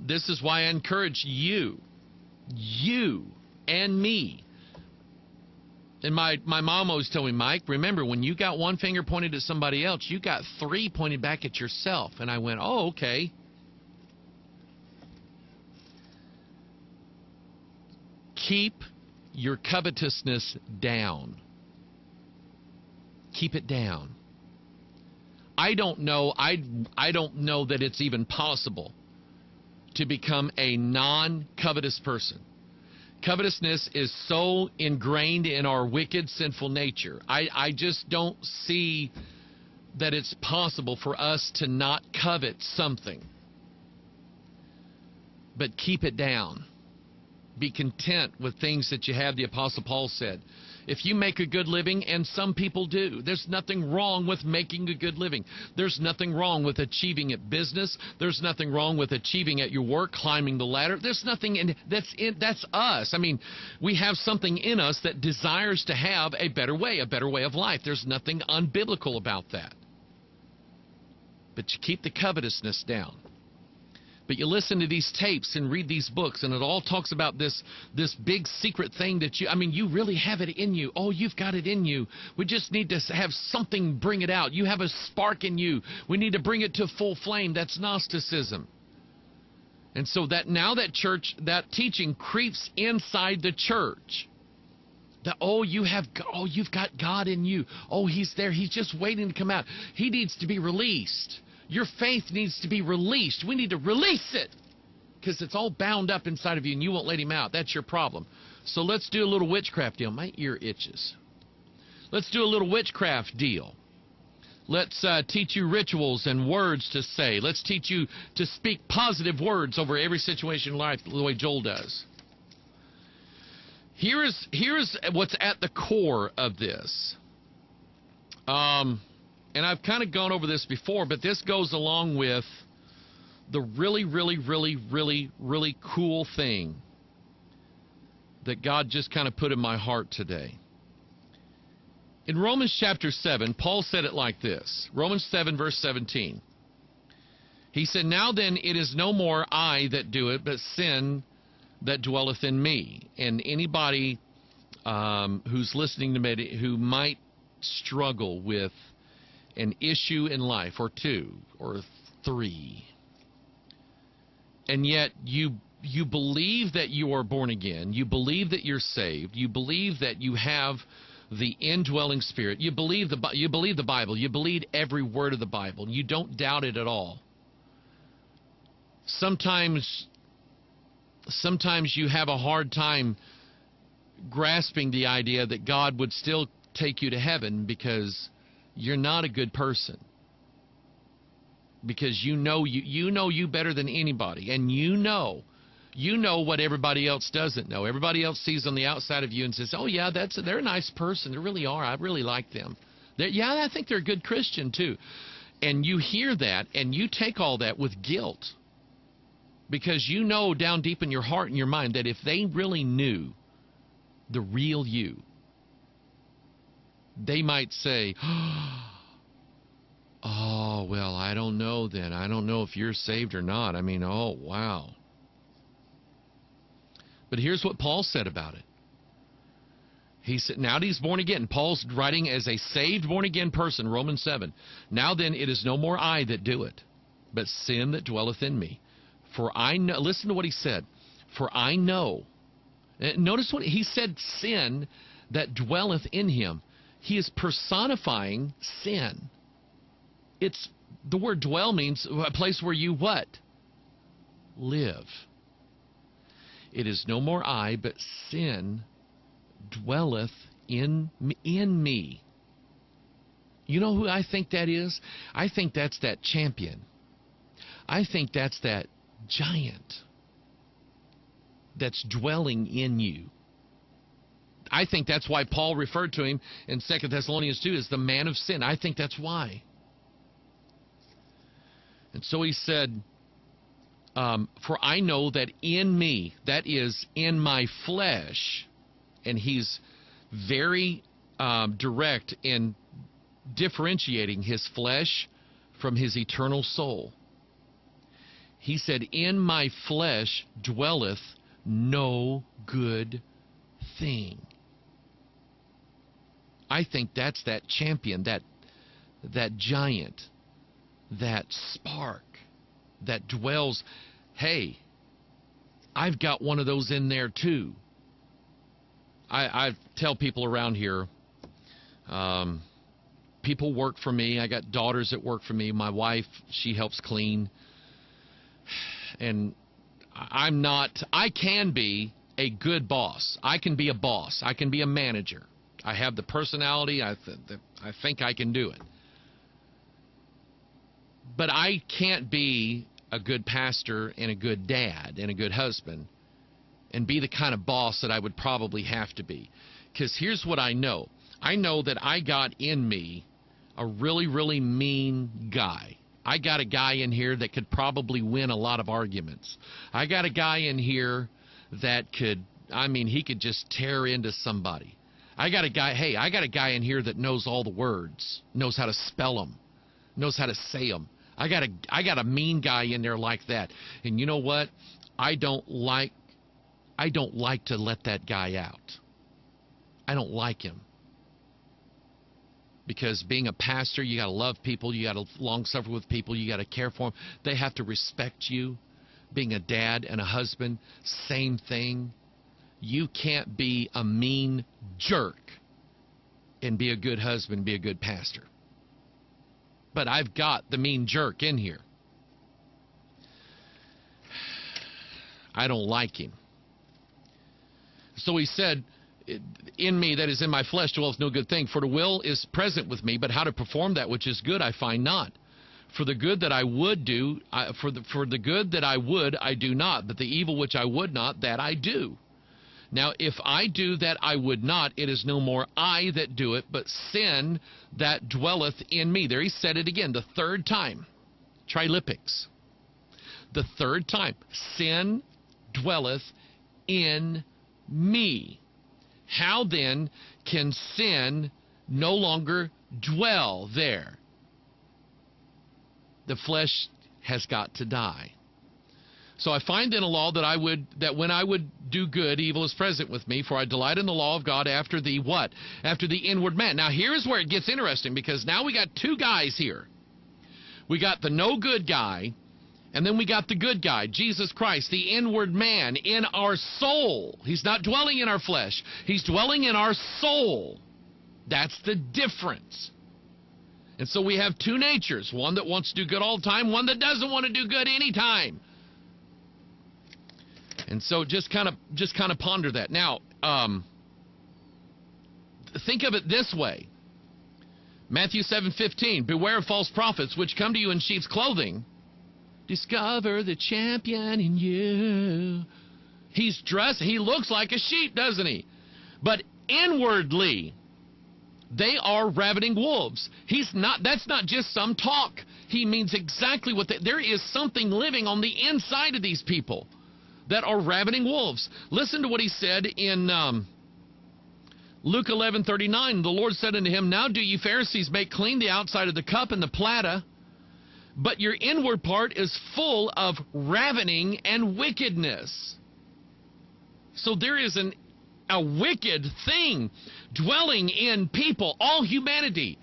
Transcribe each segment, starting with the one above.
This is why I encourage you and me. And my mom always told me, Mike, remember, when you got one finger pointed at somebody else, you got three pointed back at yourself. And I went, oh, okay. Keep your covetousness down. Keep it down. I don't know that it's even possible to become a non-covetous person. Covetousness is so ingrained in our wicked, sinful nature. I just don't see that it's possible for us to not covet something. But keep it down. Be content with things that you have, the Apostle Paul said. If you make a good living, and some people do, there's nothing wrong with making a good living. There's nothing wrong with achieving at business. There's nothing wrong with achieving at your work, climbing the ladder. There's nothing that's us. I mean, we have something in us that desires to have a better way of life. There's nothing unbiblical about that. But you keep the covetousness down. But you listen to these tapes and read these books, and it all talks about this big secret thing that you really have it in you. Oh, you've got it in you. We just need to have something bring it out. You have a spark in you. We need to bring it to full flame. That's Gnosticism. And so that that teaching creeps inside the church. That, you've got God in you. Oh, He's there. He's just waiting to come out. He needs to be released. Your faith needs to be released. We need to release it because it's all bound up inside of you and you won't let Him out. That's your problem. So let's do a little witchcraft deal. My ear itches. Let's do a little witchcraft deal. Let's teach you rituals and words to say. Let's teach you to speak positive words over every situation in life the way Joel does. Here's what's at the core of this. And I've kind of gone over this before, but this goes along with the really, really, really, really, really cool thing that God just kind of put in my heart today. In Romans chapter 7, Paul said it like this. Romans 7, verse 17. He said, "Now then, it is no more I that do it, but sin that dwelleth in me." And anybody who's listening to me who might struggle with an issue in life, or two, or three, and yet you believe that you are born again, you believe that you're saved, you believe that you have the indwelling Spirit, you believe the Bible, you believe every word of the Bible, you don't doubt it at all. Sometimes you have a hard time grasping the idea that God would still take you to heaven because you're not a good person. Because you know you better than anybody, and you know what everybody else doesn't know. Everybody else sees on the outside of you and says, "Oh yeah, they're a nice person. They really are. I really like them. I think they're a good Christian too." And you hear that, and you take all that with guilt, because you know down deep in your heart and your mind that if they really knew the real you, they might say, "Oh, well, I don't know then. I don't know if you're saved or not. I mean, oh, wow." But here's what Paul said about it. He said, now that he's born again, Paul's writing as a saved, born-again person, Romans 7. "Now then, it is no more I that do it, but sin that dwelleth in me. For I know," listen to what he said, "for I know." Notice what he said, sin that dwelleth in him. He is personifying sin. It's the word dwell means a place where you what? Live. "It is no more I, but sin dwelleth in me." You know who I think that is? I think that's that champion. I think that's that giant that's dwelling in you. I think that's why Paul referred to him in 2 Thessalonians 2 as the man of sin. I think that's why. And so he said, "For I know that in me," that is, in my flesh, and he's very direct in differentiating his flesh from his eternal soul. He said, in my flesh dwelleth no good thing. I think that's that champion, that giant, that spark that dwells. Hey, I've got one of those in there too. I tell people around here, people work for me. I got daughters that work for me. My wife, she helps clean. And I can be a good boss. I can be a boss. I can be a manager. I have the personality. I think I can do it. But I can't be a good pastor and a good dad and a good husband and be the kind of boss that I would probably have to be. Because here's what I know. I know that I got in me a really, really mean guy. I got a guy in here that could probably win a lot of arguments. I got a guy in here that he could just tear into somebody. I got a guy in here that knows all the words, knows how to spell them, knows how to say them. I got a mean guy in there like that. And you know what? I don't like to let that guy out. I don't like him. Because being a pastor, you got to love people, you got to long suffer with people, you got to care for them. They have to respect you. Being a dad and a husband, same thing. You can't be a mean jerk and be a good husband, be a good pastor. But I've got the mean jerk in here. I don't like him. So he said, in me, that is in my flesh, dwelleth no good thing. For the will is present with me, but how to perform that which is good I find not. For the good that I would do, for the good that I would, I do not. But the evil which I would not, that I do. Now, if I do that I would not, it is no more I that do it, but sin that dwelleth in me. There he said it again, the third time. Trilipix. The third time. Sin dwelleth in me. How then can sin no longer dwell there? The flesh has got to die. So I find in a law that when I would do good, evil is present with me, for I delight in the law of God after the what? After the inward man. Now here's where it gets interesting, because now we got two guys here. We got the no good guy, and then we got the good guy, Jesus Christ, the inward man in our soul. He's not dwelling in our flesh. He's dwelling in our soul. That's the difference. And so we have two natures, one that wants to do good all the time, one that doesn't want to do good any time. And so just kind of ponder that. Now, think of it this way. Matthew 7:15, beware of false prophets which come to you in sheep's clothing. Discover the champion in you. He's dressed, he looks like a sheep, doesn't he? But inwardly, they are ravening wolves. That's not just some talk. He means exactly what there is something living on the inside of these people that are ravening wolves. Listen to what he said in Luke 11:39. The Lord said unto him, now do ye Pharisees make clean the outside of the cup and the platter, but your inward part is full of ravening and wickedness. So there is a wicked thing dwelling in people, all humanity.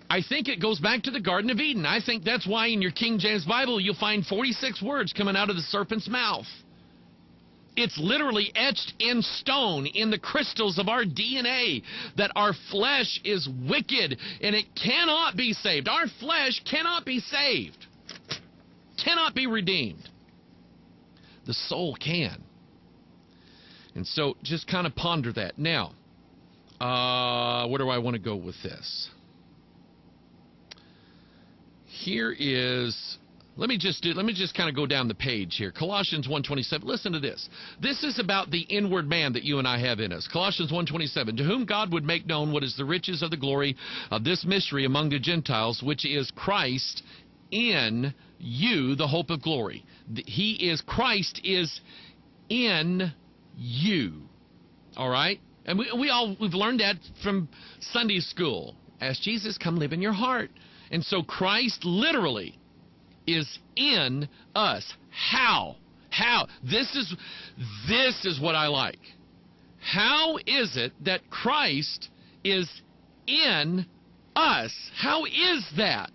I think it goes back to the Garden of Eden. I think that's why in your King James Bible you'll find 46 words coming out of the serpent's mouth. It's literally etched in stone in the crystals of our DNA that our flesh is wicked and it cannot be saved. Our flesh cannot be saved, cannot be redeemed. The soul can. And so just kind of ponder that. Now, where do I want to go with this? Here is... Let me just kind of go down the page here. Colossians 1:27. Listen to this. This is about the inward man that you and I have in us. Colossians 1:27. To whom God would make known what is the riches of the glory of this mystery among the Gentiles, which is Christ in you, the hope of glory. Christ is in you. All right? And we've learned that from Sunday school. Ask Jesus, come live in your heart. And so Christ literally is in us. How? How? This is what I like. How is it that Christ is in us? How is that?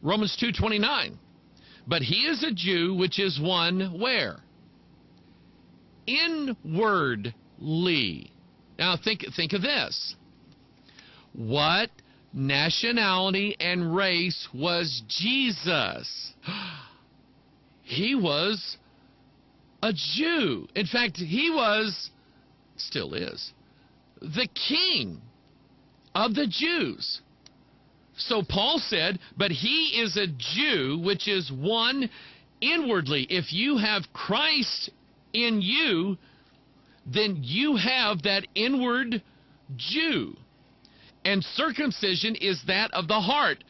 Romans 2:29. But he is a Jew, which is one where? Inwardly. Now think of this. What nationality and race was Jesus? He was a Jew. In fact, he was, still is, the king of the Jews. So Paul said, but he is a Jew, which is one inwardly. If you have Christ in you, then you have that inward Jew. And circumcision is that of the heart,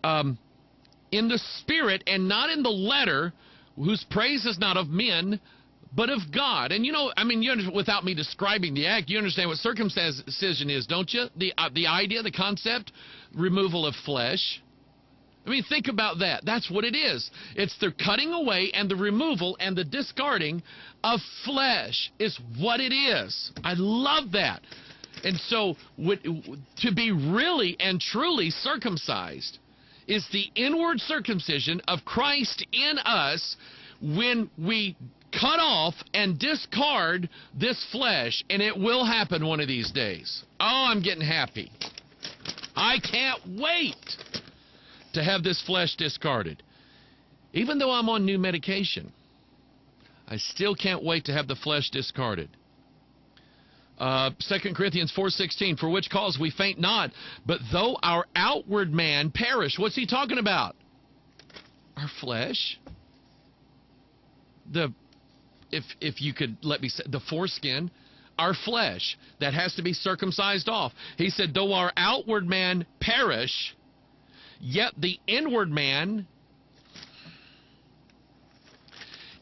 in the spirit and not in the letter, whose praise is not of men, but of God. And without me describing the act, you understand what circumcision is, don't you? The idea, the concept, removal of flesh. I mean, think about that. That's what it is. It's the cutting away and the removal and the discarding of flesh is what it is. I love that. And so to be really and truly circumcised is the inward circumcision of Christ in us when we cut off and discard this flesh, and it will happen one of these days. Oh, I'm getting happy. I can't wait to have this flesh discarded. Even though I'm on new medication, I still can't wait to have the flesh discarded. 2 Corinthians 4:16, for which cause we faint not, but though our outward man perish. What's he talking about? Our flesh. If you could let me say, the foreskin, our flesh, that has to be circumcised off. He said, though our outward man perish, yet the inward man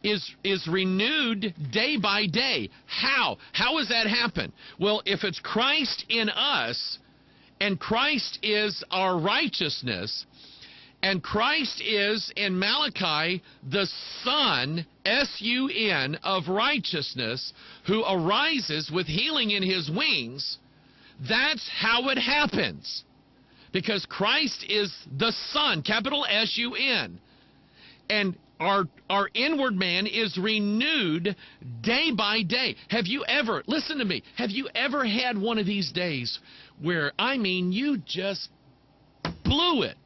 is renewed day by day. How? How does that happen? Well, if it's Christ in us, and Christ is our righteousness, and Christ is, in Malachi, the Son, S-U-N, of righteousness, who arises with healing in his wings, that's how it happens. Because Christ is the Son, capital S-U-N. And our inward man is renewed day by day. Have you ever, listen to me, have you ever had one of these days where, you just blew it?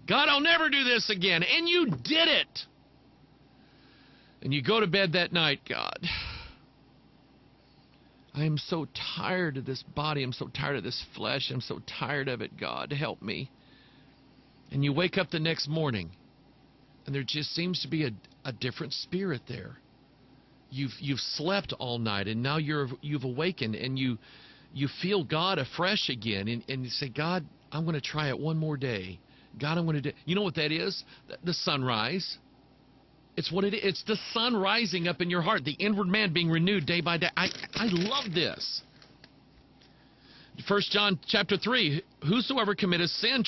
God, I'll never do this again. And you did it. And you go to bed that night, God, I am so tired of this body. I'm so tired of this flesh. I'm so tired of it, God. Help me. And you wake up the next morning, and there just seems to be a different spirit there. You've slept all night, and now you've awakened, and you feel God afresh again, and you say, God, I'm going to try it one more day. God, I'm going to do. You know what that is? The sunrise. It's what it is. It's the sun rising up in your heart, the inward man being renewed day by day. I love this. 1 John chapter 3, whosoever committeth sin